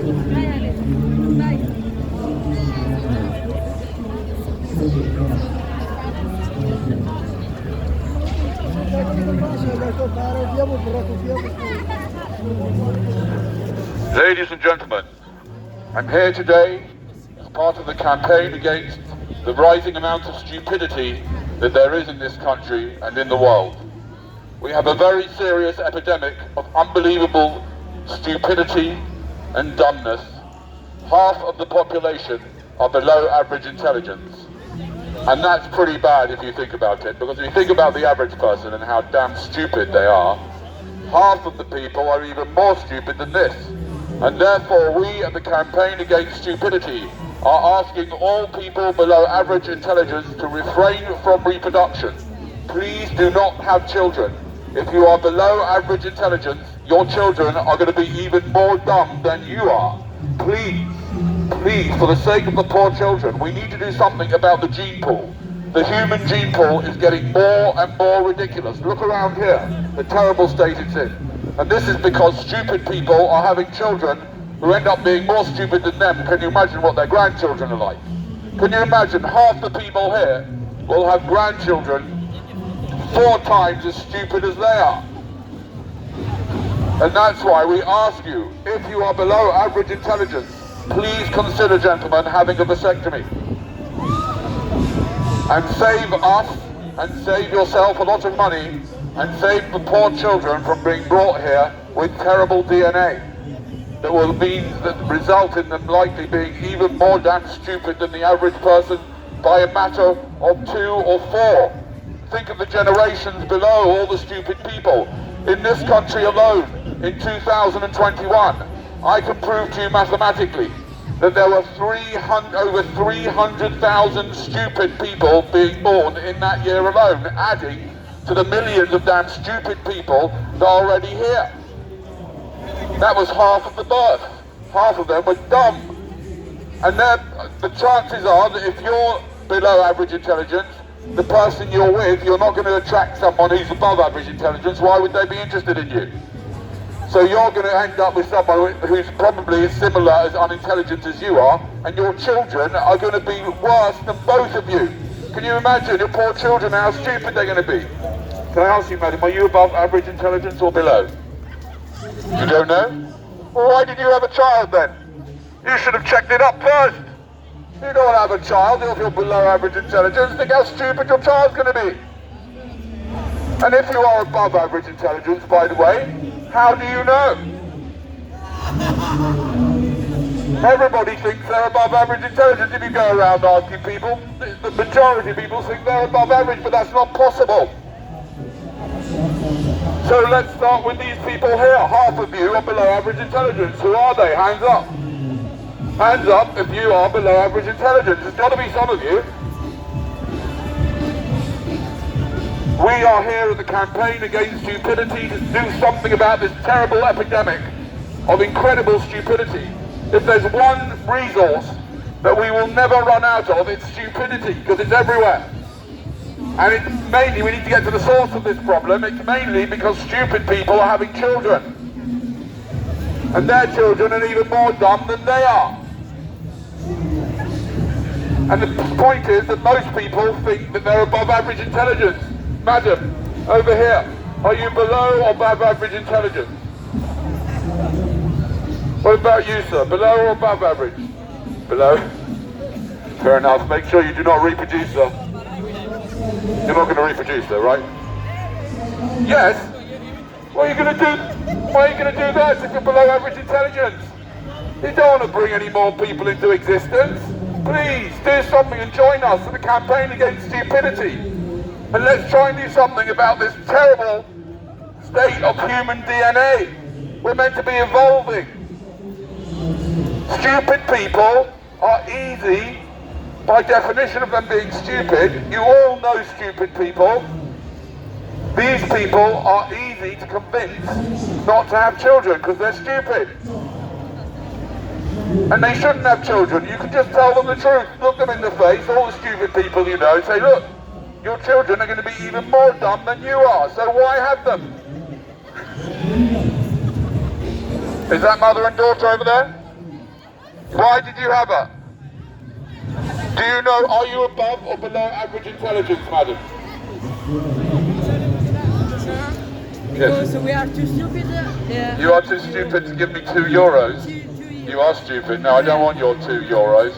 Ladies and gentlemen, I'm here today as part of the campaign against the rising amount of stupidity that there is in this country and in the world. We have a very serious epidemic of unbelievable stupidity and dumbness. Half of the population are below average intelligence. And that's pretty bad if you think about it, because if you think about the average person and how damn stupid they are, half of the people are even more stupid than this. And therefore we at the Campaign Against Stupidity are asking all people below average intelligence to refrain from reproduction. Please do not have children. If you are below average intelligence, your children are going to be even more dumb than you are. Please, please, for the sake of the poor children, we need to do something about the gene pool. The human gene pool is getting more and more ridiculous. Look around here, the terrible state it's in. And this is because stupid people are having children who end up being more stupid than them. Can you imagine what their grandchildren are like? Can you imagine half the people here will have grandchildren 4 times as stupid as they are? And that's why we ask you, if you are below average intelligence, please consider, gentlemen, having a vasectomy. And save us, and save yourself a lot of money, and save the poor children from being brought here with terrible DNA that will mean that result in them likely being even more damn stupid than the average person by a matter of 2 or 4. Think of the generations below all the stupid people. In this country alone, in 2021, I can prove to you mathematically that there were over 300,000 stupid people being born in that year alone, adding to the millions of damn stupid people that are already here. That was half of the birth. Half of them were dumb. And the chances are that if you're below average intelligence, the person you're with, you're not going to attract someone who's above average intelligence. Why would they be interested in you? So you're going to end up with someone who's probably as similar as unintelligent as you are, and your children are going to be worse than both of you. Can you imagine your poor children, how stupid they're going to be? Can I ask you, madam, are you above average intelligence or below? You don't know? Well, why did you have a child then? You should have checked it up first. You don't have a child if you're below average intelligence. Think how stupid your child's going to be. And if you are above average intelligence, by the way, how do you know? Everybody thinks they're above average intelligence if you go around asking people. The majority of people think they're above average, but that's not possible. So let's start with these people here. Half of you are below average intelligence. Who are they? Hands up. Hands up if you are below average intelligence. There's got to be some of you. We are here at the Campaign Against Stupidity to do something about this terrible epidemic of incredible stupidity. If there's one resource that we will never run out of, it's stupidity, because it's everywhere. And it's mainly, we need to get to the source of this problem. It's mainly because stupid people are having children. And their children are even more dumb than they are. And the point is that most people think that they're above average intelligence. Madam, over here, are you below or above average intelligence? What about you, sir? Below or above average? Below? Fair enough. Make sure you do not reproduce, sir. You're not going to reproduce, though, right? Yes. What are you going to do? Why are you going to do that if you're below average intelligence? You don't want to bring any more people into existence. Please, do something and join us in the Campaign Against Stupidity. And let's try and do something about this terrible state of human DNA. We're meant to be evolving. Stupid people are easy, by definition of them being stupid. You all know stupid people. These people are easy to convince not to have children because they're stupid. And they shouldn't have children. You can just tell them the truth. Look them in the face, all the stupid people you know, and say, look, your children are going to be even more dumb than you are, so why have them? Is that mother and daughter over there? Why did you have her? Do you know, are you above or below average intelligence, madam? Because we are too stupid. You are too stupid to give me €2. You are stupid. No, I don't want your €2.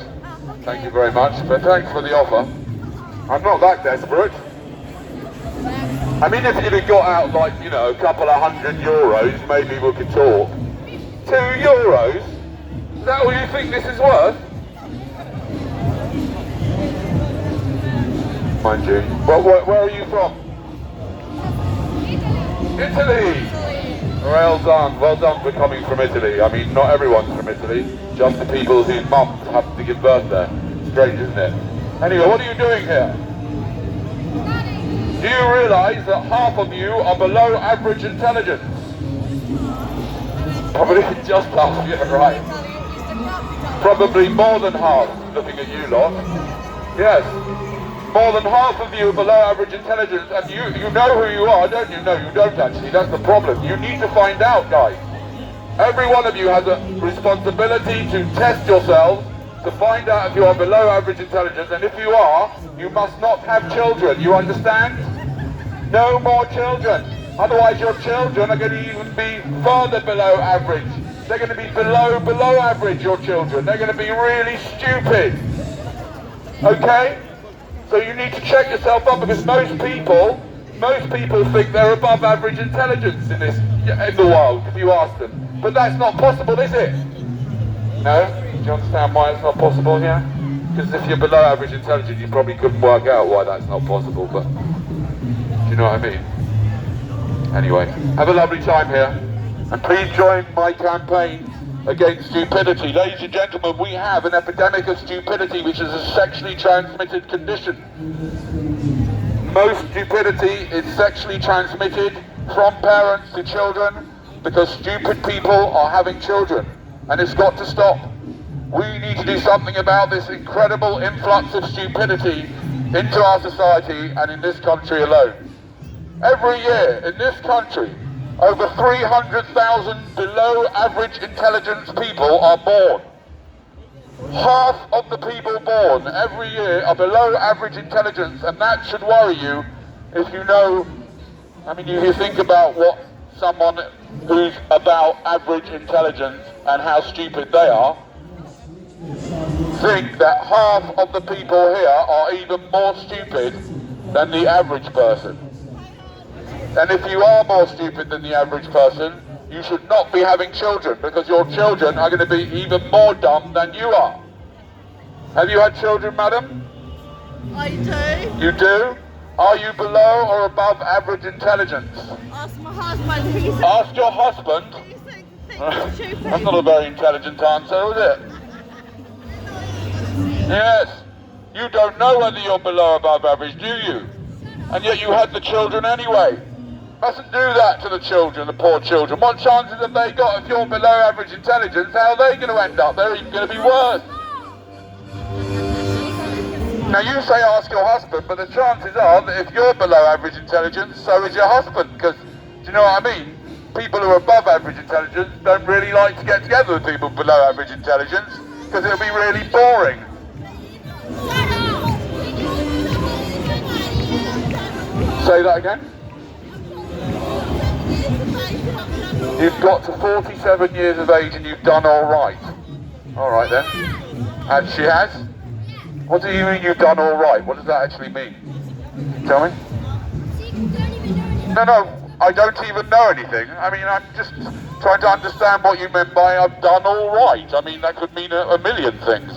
Thank you very much, but thanks for the offer. I'm not that desperate. I mean, if you'd have got out like, you know, a couple of €100, maybe we could talk. €2? Is that all you think this is worth? Mind you. Well, where are you from? Italy! Well done for coming from Italy. I mean, not everyone's from Italy, just the people whose mums have to give birth there. Strange, isn't it? Anyway, what are you doing here? Do you realise that half of you are below average intelligence? Probably just half, yeah, right. Probably more than half, looking at you lot. Yes. More than half of you are below average intelligence, and you know who you are, don't you? No, you don't actually, that's the problem. You need to find out, guys. Every one of you has a responsibility to test yourselves to find out if you are below average intelligence, and if you are, you must not have children, you understand? No more children. Otherwise your children are going to even be further below average. They're going to be below average, your children. They're going to be really stupid. Okay? So you need to check yourself up, because most people think they're above average intelligence in the world, if you ask them. But that's not possible, is it? No? Do you understand why it's not possible here? Because if you're below average intelligence, you probably couldn't work out why that's not possible, but do you know what I mean? Anyway, have a lovely time here, and please join my campaign against stupidity. Ladies and gentlemen, we have an epidemic of stupidity, which is a sexually transmitted condition. Most stupidity is sexually transmitted from parents to children, because stupid people are having children, and it's got to stop. We need to do something about this incredible influx of stupidity into our society and in this country alone. Every year in this country, over 300,000 below average intelligence people are born. Half of the people born every year are below average intelligence, and that should worry you if you know, I mean, you think about what someone who's about average intelligence and how stupid they are, think that half of the people here are even more stupid than the average person. And if you are more stupid than the average person, you should not be having children, because your children are going to be even more dumb than you are. Have you had children, madam? I do. You do? Are you below or above average intelligence? Ask my husband. Ask your husband? That's not a very intelligent answer, is it? Yes. You don't know whether you're below or above average, do you? And yet you had the children anyway. Mustn't do that to the children, the poor children. What chances have they got if you're below average intelligence? How are they going to end up? They're even going to be worse. Now you say ask your husband, but the chances are that if you're below average intelligence, so is your husband. Because, do you know what I mean? People who are above average intelligence don't really like to get together with people below average intelligence, because it'll be really boring. Say that again? You've got to 47 years of age and you've done all right. All right then. And she has? What do you mean you've done all right? What does that actually mean? Tell me. No, I don't even know anything. I mean, I'm just trying to understand what you meant by I've done all right. I mean, that could mean a million things.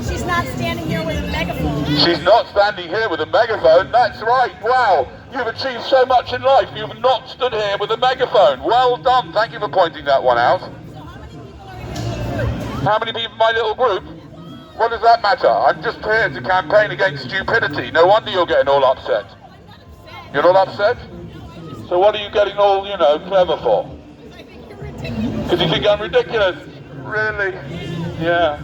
She's not standing here with a megaphone. She's not standing here with a megaphone, that's right. Wow, you've achieved so much in life. You've not stood here with a megaphone. Well done, thank you for pointing that one out. How many people in my little group? What does that matter? I'm just here to campaign against stupidity. No wonder you're getting all upset. You're not upset? So what are you getting all, you know, clever for? Because you think I'm ridiculous? Really? Yeah.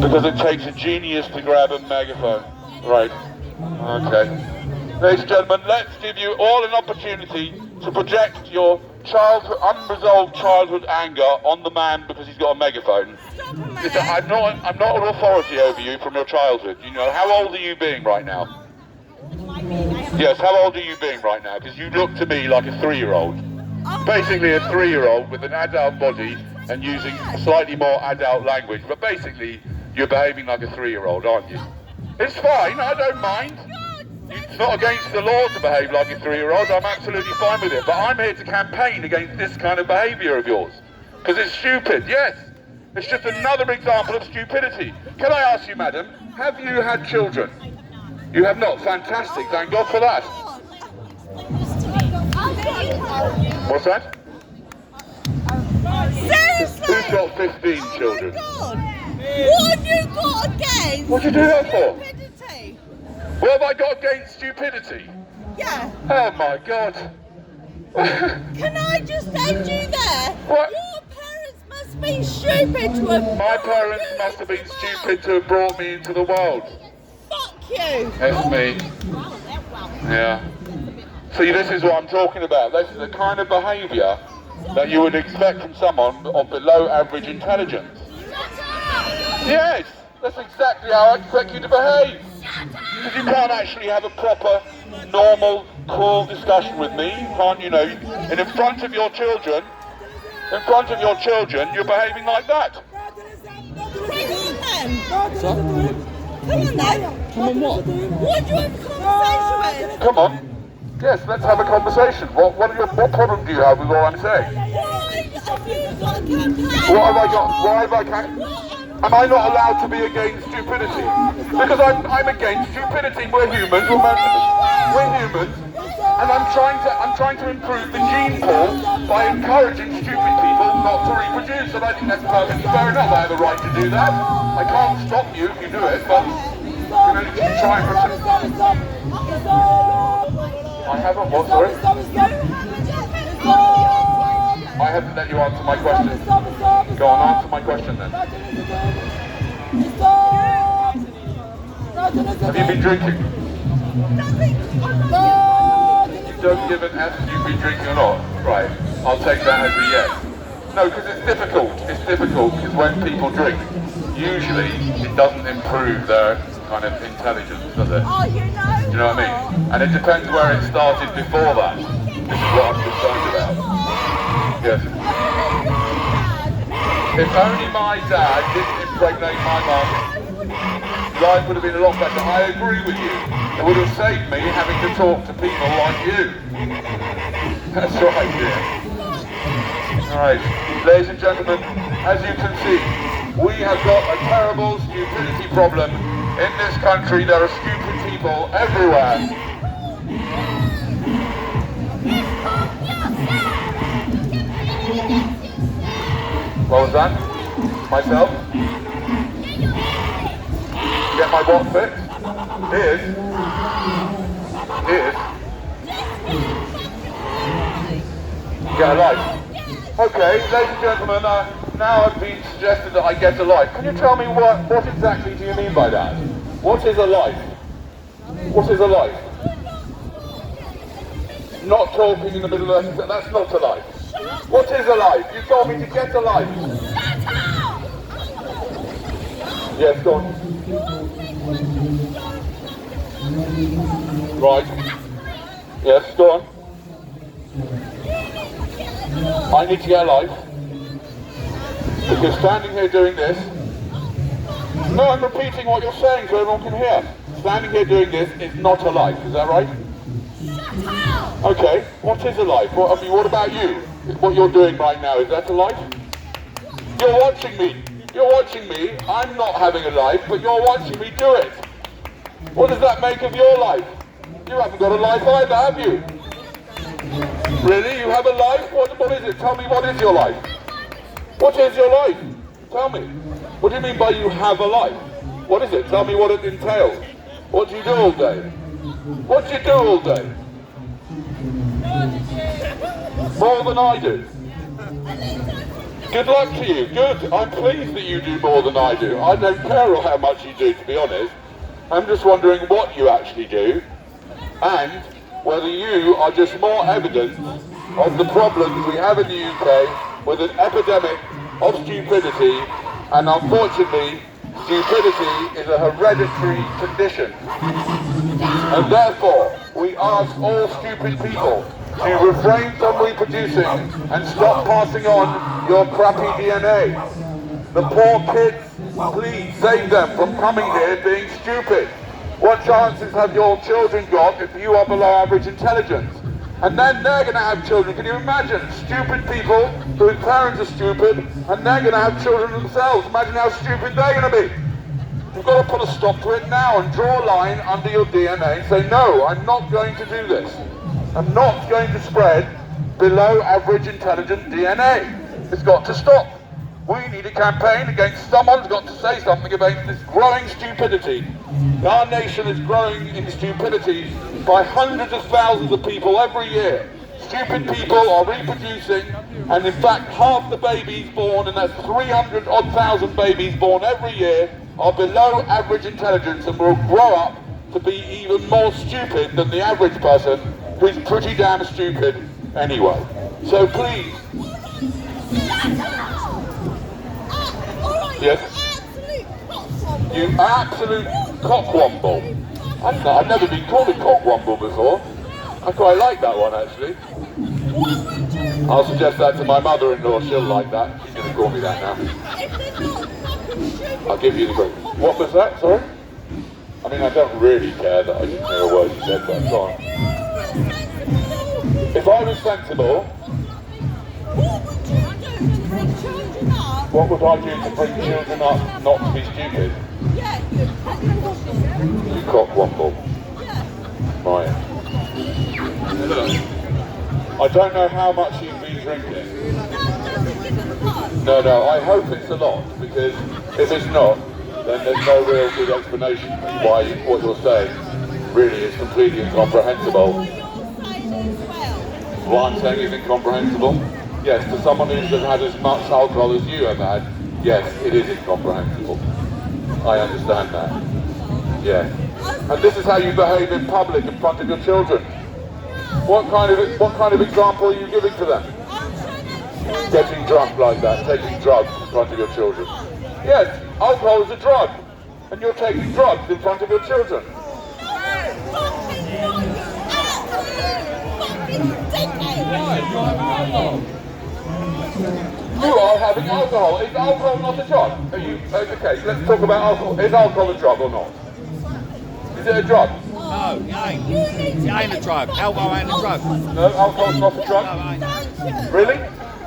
Because it takes a genius to grab a megaphone. Right. Okay. Ladies and gentlemen, let's give you all an opportunity to project your unresolved childhood anger on the man because he's got a megaphone. Stop a minute. Listen, I'm not an authority over you from your childhood. You know, how old are you being right now? Yes, how old are you being right now? Because you look to me like a 3-year-old. Oh Basically a my God. 3-year-old with an adult body and using slightly more adult language. But basically, you're behaving like a 3-year-old, aren't you? It's fine, I don't mind. It's not against the law to behave like a 3-year-old. I'm absolutely fine with it. But I'm here to campaign against this kind of behaviour of yours. Because it's stupid, yes. It's just another example of stupidity. Can I ask you, madam, have you had children? You have not? Fantastic, thank God for that. What's that? Seriously? Who's got 15 children? Oh my God. What have you got against? What do you do that for? Stupidity. What have I got against stupidity? Yeah. Oh my God. Can I just end you there? What? Your parents must be stupid to have My brought parents you must have been into the stupid to have brought me into the world. world. Fuck you. That's me. Yeah. See, this is what I'm talking about. This is the kind of behaviour that you would expect from someone of below average intelligence. Yes, that's exactly how I expect you to behave. Because you can't actually have a proper, normal, cool discussion with me. You can't, you know, and in front of your children, you're behaving like that. Bring on then. Come on then. Come on what? What do you have a conversation with? Come on. Yes, let's have a conversation. What problem do you have with what I'm saying? Why have you got a campaign? What have I got? Why have I can't? Am I not allowed to be against stupidity? Because I'm against stupidity. We're humans. We're humans, and I'm trying to improve the gene pool by encouraging stupid people not to reproduce. And I think that's perfectly fair enough. I have a right to do that. I can't stop you if you do it, but you know, you can try and protect. I haven't. What? Sorry. I haven't let you answer my question. Go on, answer my question then. Have you been drinking? You don't give an F if you've been drinking or not. Right, I'll take that as a yes. No, because it's difficult. It's difficult because when people drink, usually it doesn't improve their kind of intelligence, does it? Oh, you know. Do you know what I mean? And it depends where it started before that. This is what I'm concerned about. Yes. If only my dad didn't impregnate my mum, life would have been a lot better. I agree with you. It would have saved me having to talk to people like you. That's right, dear. Alright, ladies and gentlemen, as you can see, we have got a terrible stupidity problem in this country. There are stupid people everywhere. What was that? Myself? Get my what fixed? Here's. Get a life. Okay, ladies and gentlemen, now I've been suggested that I get a life. Can you tell me what exactly do you mean by that? What is a life? What is a life? Not talking in the middle of that, that's not a life. What is a life? You told me to get a life. Yes, go on. Right. Yes, go on. I need to get a life. Because standing here doing this... No, I'm repeating what you're saying so everyone can hear. Standing here doing this is not a life, is that right? Okay, what is a life? What about you? What you're doing right now, is that a life? You're watching me. You're watching me. I'm not having a life, but you're watching me do it. What does that make of your life? You haven't got a life either, have you? Really? You have a life? What is it? Tell me, what is your life? What is your life? Tell me. What do you mean by you have a life? What is it? Tell me what it entails. What do you do all day? What do you do all day? More than I do. Good luck to you. Good. I'm pleased that you do more than I do. I don't care how much you do, to be honest. I'm just wondering what you actually do, and whether you are just more evidence of the problems we have in the UK with an epidemic of stupidity, and unfortunately, stupidity is a hereditary condition. And therefore, we ask all stupid people to refrain from reproducing and stop passing on your crappy DNA. The poor kids, please save them from coming here being stupid. What chances have your children got if you are below average intelligence? And then they're going to have children. Can you imagine? Stupid people whose parents are stupid, and they're going to have children themselves. Imagine how stupid they're going to be. You've got to put a stop to it now and draw a line under your DNA and say, no, I'm not going to do this. I'm not going to spread below average intelligent DNA. It's got to stop. We need a campaign against someone's got to say something about this growing stupidity. Our nation is growing in stupidity by hundreds of thousands of people every year. Stupid people are reproducing, and in fact half the babies born, and that's 300,000 babies born every year, are below average intelligence and will grow up to be even more stupid than the average person, who's pretty damn stupid anyway. So please. Yes? You absolute cockwomble. I've never been called a cockwomble before. I quite like that one actually. I'll suggest that to my mother-in-law, she'll like that. She's going to call me that now. I'll give you the break. What was that, sorry? I mean, I don't really care that I didn't hear a word you said, but go on. If I was sensible, what would I do to bring children up not to be stupid? You cockwomble. Right. I don't know how much you've been drinking. No, I hope it's a lot, because if it's not, then there's no real good explanation why what you're saying really is completely incomprehensible. What I'm saying is incomprehensible? Yes, to someone who has had as much alcohol as you have had, yes, it is incomprehensible. I understand that. Yeah. And this is how you behave in public in front of your children. What kind of example are you giving to them? Getting drunk like that, taking drugs in front of your children. Yes, alcohol is a drug, and you're taking drugs in front of your children. You are having alcohol. Is alcohol not a drug? Are you okay? Let's talk about alcohol. Is alcohol a drug or not? Is it a drug? No, it ain't. It ain't a drug. Alcohol ain't a drug. No, alcohol's not a drug? No, it ain't. Really?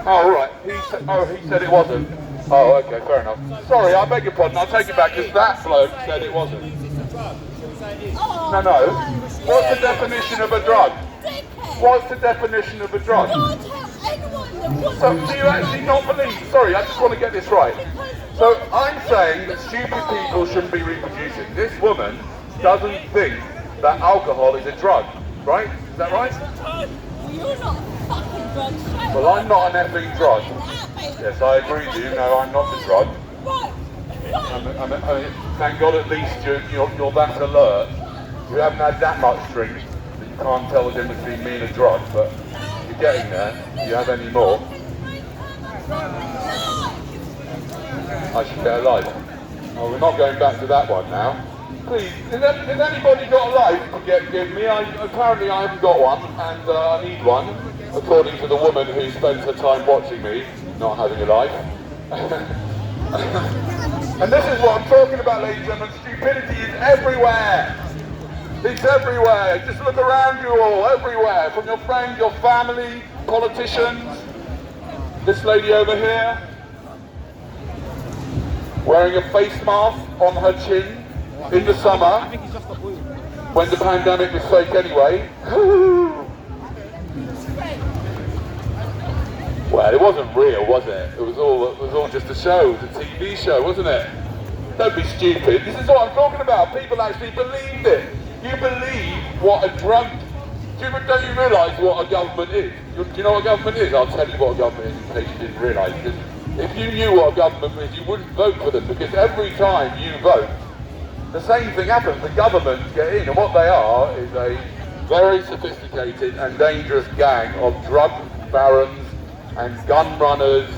Oh, all right. He said it wasn't. Oh, okay, fair enough. Sorry, I beg your pardon. I'll take it back, because that bloke said it wasn't. No. What's the definition of a drug? What's the definition of a drug? So do you actually not believe? Sorry, I just want to get this right. So I'm saying that stupid people shouldn't be reproducing. This woman doesn't think that alcohol is a drug, right? Is that right? You're not a fucking drug. Well, I'm not an effing drug. Yes, I agree with you. No, I'm not a drug. Thank God at least you're that alert. You haven't had that much drink that you can't tell the difference between me and a drug, but you're getting there. Do you have any more? I should get a life. Oh, we're not going back to that one now. Please, has anybody got a life to give me? Apparently I haven't got one, and I need one, according to the woman who spends her time watching me, not having a life. And this is what I'm talking about, ladies and gentlemen. Stupidity is everywhere. It's everywhere. Just look around you all, everywhere. From your friends, your family, politicians. This lady over here, wearing a face mask on her chin in the summer, when the pandemic was fake anyway. Well, it wasn't real, was it? It was all just a show, it was a TV show, wasn't it? Don't be stupid. This is what I'm talking about. People actually believed it. You believe what a drug... Don't you realise what a government is? Do you know what a government is? I'll tell you what a government is in case you didn't realise. Because if you knew what a government is, you wouldn't vote for them. Because every time you vote, the same thing happens. The government get in, and what they are is a very sophisticated and dangerous gang of drug barons and gun runners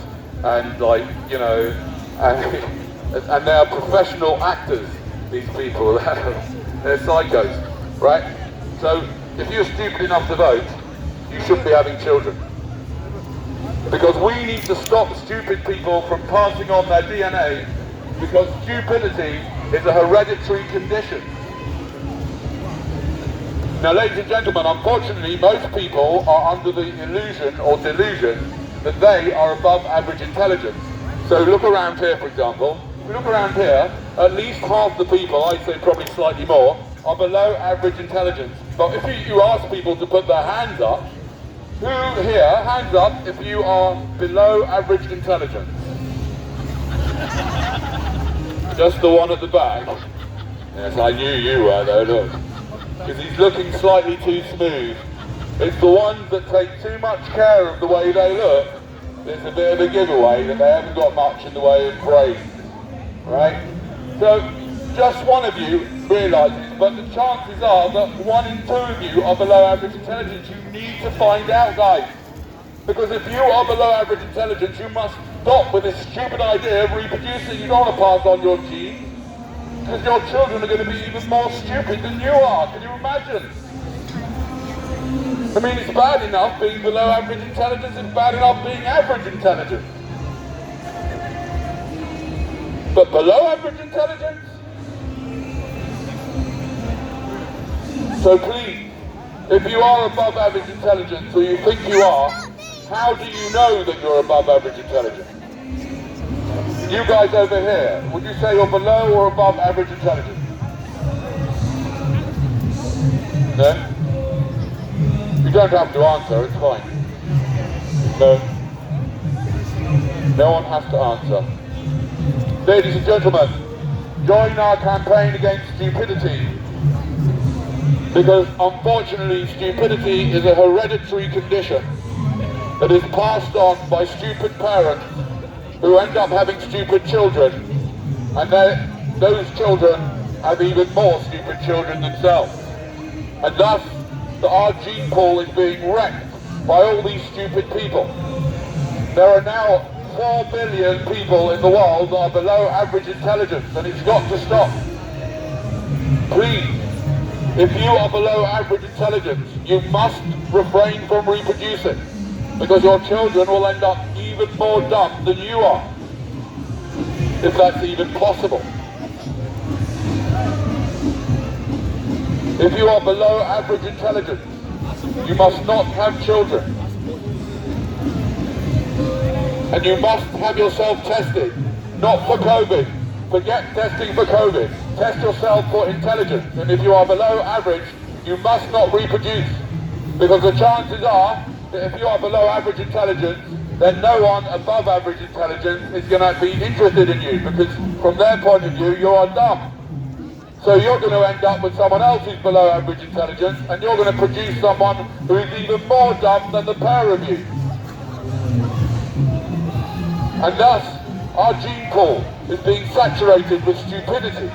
and like, you know, and they're professional actors, these people. They're psychos, right? So if you're stupid enough to vote, you shouldn't be having children. Because we need to stop stupid people from passing on their DNA, because stupidity is a hereditary condition. Now, ladies and gentlemen, unfortunately, most people are under the illusion or delusion that they are above average intelligence. So look around here, for example. If we look around here, at least half the people, I'd say probably slightly more, are below average intelligence. But if you ask people to put their hands up, who here, hands up if you are below average intelligence? Just the one at the back. Yes, I knew you were though, look. Because he's looking slightly too smooth. It's the ones that take too much care of the way they look. There's a bit of a giveaway that they haven't got much in the way of praise. Right? So, just one of you realises, but the chances are that 1 in 2 of you are below average intelligence. You need to find out, guys. Because if you are below average intelligence, you must stop with this stupid idea of reproducing. You don't want to pass on your genes, because your children are going to be even more stupid than you are. Can you imagine? I mean, it's bad enough being below average intelligence, it's bad enough being average intelligence. But below average intelligence? So please, if you are above average intelligence, or you think you are, how do you know that you're above average intelligence? You guys over here, would you say you're below or above average intelligence? No? You don't have to answer, it's fine. No? No one has to answer. Ladies and gentlemen, join our campaign against stupidity. Because unfortunately, stupidity is a hereditary condition that is passed on by stupid parents who end up having stupid children, and those children have even more stupid children themselves. And thus, our gene pool is being wrecked by all these stupid people. There are now 4 billion people in the world that are below average intelligence, and it's got to stop. Please, if you are below average intelligence, you must refrain from reproducing, because your children will end up even more dumb than you are, if that's even possible. If you are below average intelligence, you must not have children. And you must have yourself tested, not for COVID. Forget testing for COVID. Test yourself for intelligence. And if you are below average, you must not reproduce. Because the chances are that if you are below average intelligence, then no one above average intelligence is going to be interested in you. Because from their point of view, you are dumb. So you're going to end up with someone else who's below average intelligence, and you're going to produce someone who is even more dumb than the pair of you. And thus, our gene pool is being saturated with stupidity.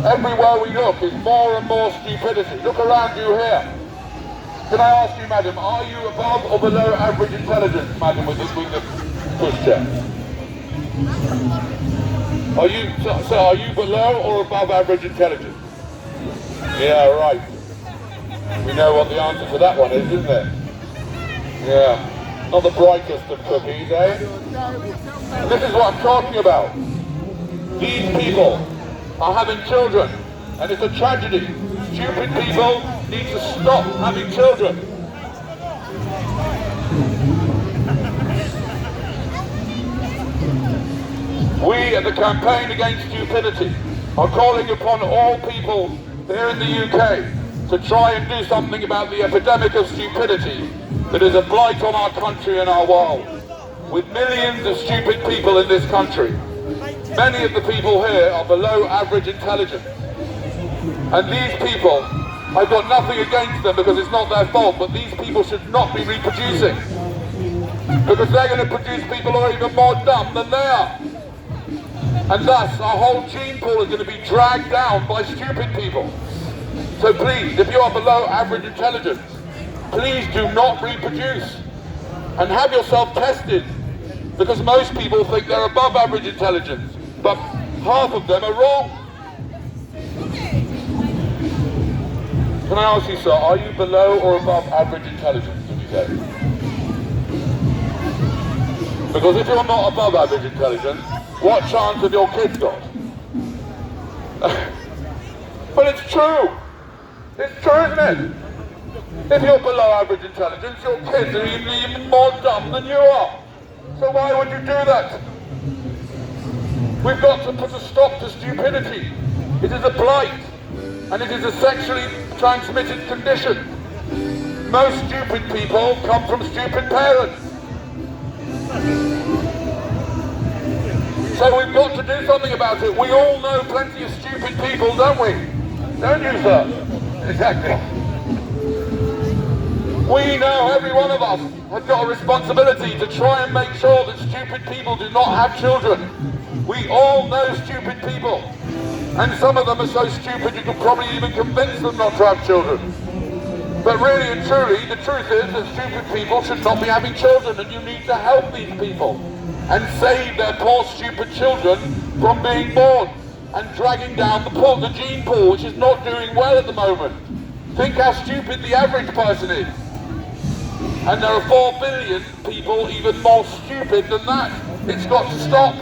Everywhere we look is more and more stupidity. Look around you here. Can I ask you, madam, are you above or below average intelligence, madam, with the pushchair? Are you below or above average intelligence? Yeah, right. We know what the answer to that one is, isn't it? Yeah. Not the brightest of cookies, eh? And this is what I'm talking about. These people are having children, and it's a tragedy. Stupid people need to stop having children. We at the Campaign Against Stupidity are calling upon all people here in the UK to try and do something about the epidemic of stupidity that is a blight on our country and our world. With millions of stupid people in this country, many of the people here are below average intelligence. And these people, I've got nothing against them because it's not their fault, but these people should not be reproducing. Because they're going to produce people who are even more dumb than they are. And thus, our whole gene pool is going to be dragged down by stupid people. So please, if you are below average intelligence, please do not reproduce. and have yourself tested, because most people think they're above average intelligence, but half of them are wrong. Can I ask you, sir, are you below or above average intelligence, would you say? Because if you're not above average intelligence, what chance have your kids got? But it's true. It's true, isn't it? If you're below average intelligence, your kids are even more dumb than you are. So why would you do that? We've got to put a stop to stupidity. It is a blight, and it is a sexually transmitted condition. Most stupid people come from stupid parents. So we've got to do something about it. We all know plenty of stupid people, don't we? Don't you, sir? Exactly. We know, every one of us has got a responsibility to try and make sure that stupid people do not have children. We all know stupid people. And some of them are so stupid you could probably even convince them not to have children. But really and truly, the truth is that stupid people should not be having children, and you need to help these people and save their poor stupid children from being born and dragging down the gene pool, which is not doing well at the moment. Think how stupid the average person is. And there are 4 billion people even more stupid than that. It's got to stop.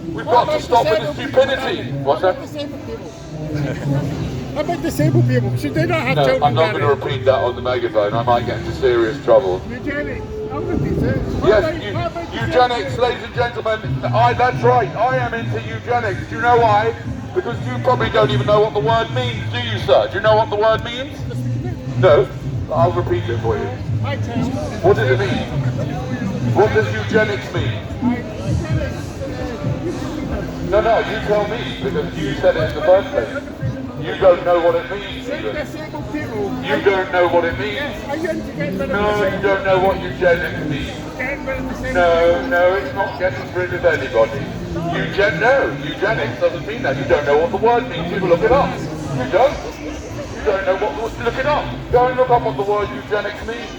We've got to stop with the stupidity. What's that? How about disabled people? Should they not have children? No, I'm not going to repeat that on the megaphone. I might get into serious trouble. Eugenics. I'm going to be serious. Yes, eugenics, ladies and gentlemen. That's right. I am into eugenics. Do you know why? Because you probably don't even know what the word means, do you, sir? Do you know what the word means? No. I'll repeat it for you. What does it mean? What does eugenics mean? No, you tell me, because you said it in the first place. You don't know what it means, even. You don't know what it means. No, you don't know what eugenics means. No, it's not getting rid of anybody. Eugenics doesn't mean that. You don't know what the word means. You look it up. You don't? You don't know what, look it up. Go and look up what the word eugenics means.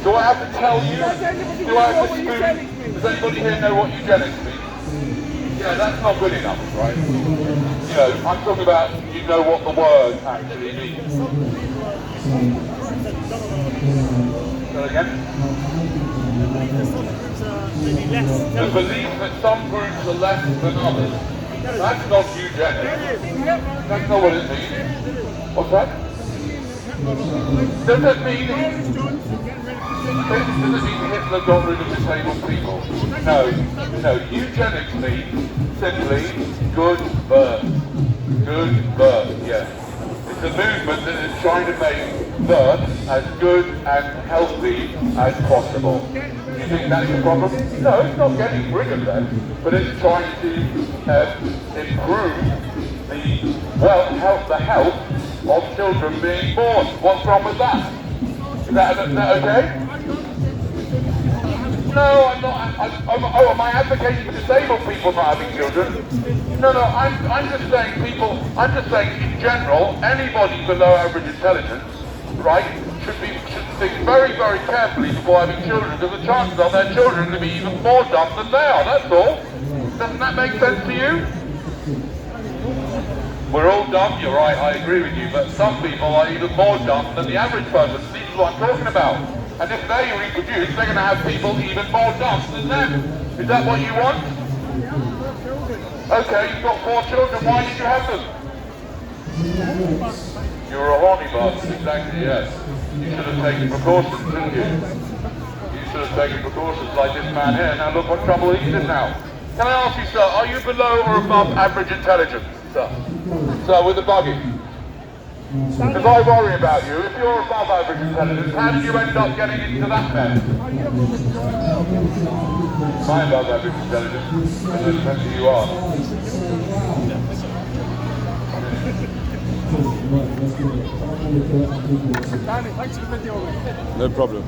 Do I have to tell you? Do I have to spoon? Does anybody here know what eugenics means? Yeah, that's not good enough, right? You know, I'm talking about you know what the word actually means. Go again? The belief that some groups are less than others. That's not eugenics. That's not what it means. What's that? Does it mean Hitler got rid of disabled people? No. Eugenics means simply good birth. Good birth, yes. It's a movement that is trying to make birth as good and healthy as possible. Do you think that's a problem? No, it's not getting rid of them, but it's trying to improve the health of children being born. What's wrong with that? Is that okay? No, I'm not. Am I advocating for disabled people not having children? No, I'm just saying I'm just saying in general, anybody below average intelligence, right, should think very, very carefully before having children, because the chances are their children are going to be even more dumb than they are, that's all. Doesn't that make sense to you? We're all dumb, you're right, I agree with you, but some people are even more dumb than the average person. This is what I'm talking about. And if they reproduce, they're going to have people even more dumb than them. Is that what you want? Okay, you've got 4 children, why did you have them? You were a horny bastard, exactly, yes. You should have taken precautions, didn't you? You should have taken precautions like this man here. Now look what trouble he's in now. Can I ask you, sir, are you below or above average intelligence, sir? Sir, with the buggy. Because I worry about you. If you're above average intelligence, how did you end up getting into that mess? I'm above average intelligence, and then depends you are. Danny, thanks for the video. No problem.